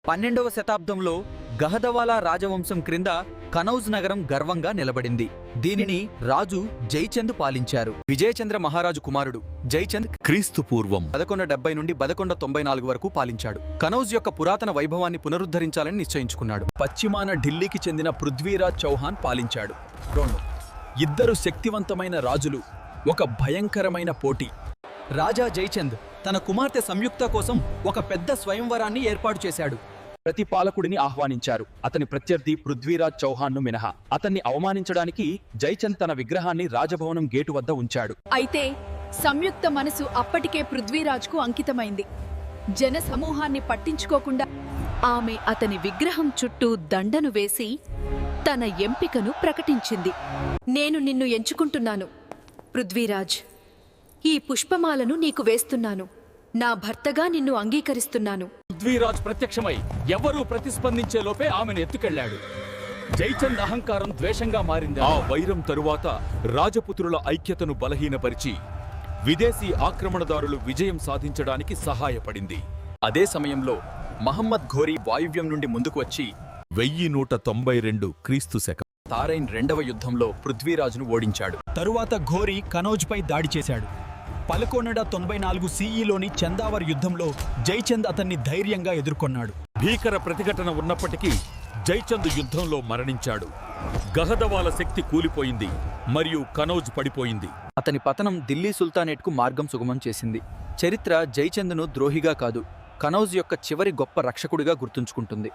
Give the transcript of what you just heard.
12వ శతాబ్దంలో గహదవాలా రాజవంశం క్రింద కనౌజ్ నగరం గర్వంగా నిలబడింది. దీనిని రాజు జైచంద్ పాలించారు. విజయచంద్ర మహారాజు కుమారుడు జైచంద్ క్రీస్తు పూర్వం 1170 నుండి 1194 వరకు పాలించాడు. కనౌజ్ యొక్క పురాతన వైభవాన్ని పునరుద్ధరించాలని నిశ్చయించుకున్నాడు. పశ్చిమాన ఢిల్లీకి చెందిన పృథ్వీరాజ్ చౌహాన్ పాలించాడు. ఇద్దరు శక్తివంతమైన రాజులు, ఒక భయంకరమైన పోటీ. రాజా జైచంద్ తన కుమార్తె సంయుక్త కోసం ఒక పెద్ద స్వయంవరాన్ని ఏర్పాటు చేశాడు. ప్రతి పాలకుడిని ఆహ్వానించారు, అతని ప్రత్యర్థి పృథ్వీరాజ్ చౌహాన్ను మినహా. అతన్ని అవమానించడానికి జైచంద్ తన విగ్రహాన్ని రాజభవనం గేటు వద్ద ఉంచాడు. అయితే సంయుక్త మనసు అప్పటికే పృథ్వీరాజ్కు అంకితమైంది. జన సమూహాన్ని పట్టించుకోకుండా ఆమె అతని విగ్రహం చుట్టూ దండను వేసి తన ఎంపికను ప్రకటించింది. నేను నిన్ను ఎంచుకుంటున్నాను పృథ్వీరాజ్. ఈ పుష్పమాలను నీకు వేస్తున్నాను. నా భర్తగా నిన్ను అంగీకరిస్తున్నాను. పృథ్వీరాజ్ ప్రత్యక్షమై ఎవరూ ప్రతిస్పందించే లోపే ఆమెను ఎత్తుకెళ్లాడు. జైచంద్ అహంకారం ద్వేషంగా మారింది. ఆ వైరం తరువాత రాజపుత్రుల ఐక్యతను బలహీనపరిచి విదేశీ ఆక్రమణదారులు విజయం సాధించడానికి సహాయపడింది. అదే సమయంలో మహమ్మద్ ఘోరీ వాయువ్యం నుండి ముందుకు వచ్చి 1192 క్రీస్తు శకం తారైన్ రెండవ యుద్ధంలో పృథ్వీరాజును ఓడించాడు. తరువాత ఘోరీ కనౌజ్పై దాడి చేశాడు. 1194 CEలోని చందావర్ యుద్ధంలో జైచంద్ అతన్ని ధైర్యంగా ఎదుర్కొన్నాడు. భీకర ప్రతిఘటన ఉన్నప్పటికీ జైచంద్ యుద్ధంలో మరణించాడు. గహదవాల శక్తి కూలిపోయింది మరియు కనౌజ్ పడిపోయింది. అతని పతనం ఢిల్లీ సుల్తానేట్కు మార్గం సుగమం చేసింది. చరిత్ర జైచంద్ను ద్రోహిగా కాదు, కనౌజ్ యొక్క చివరి గొప్ప రక్షకుడిగా గుర్తుంచుకుంటుంది.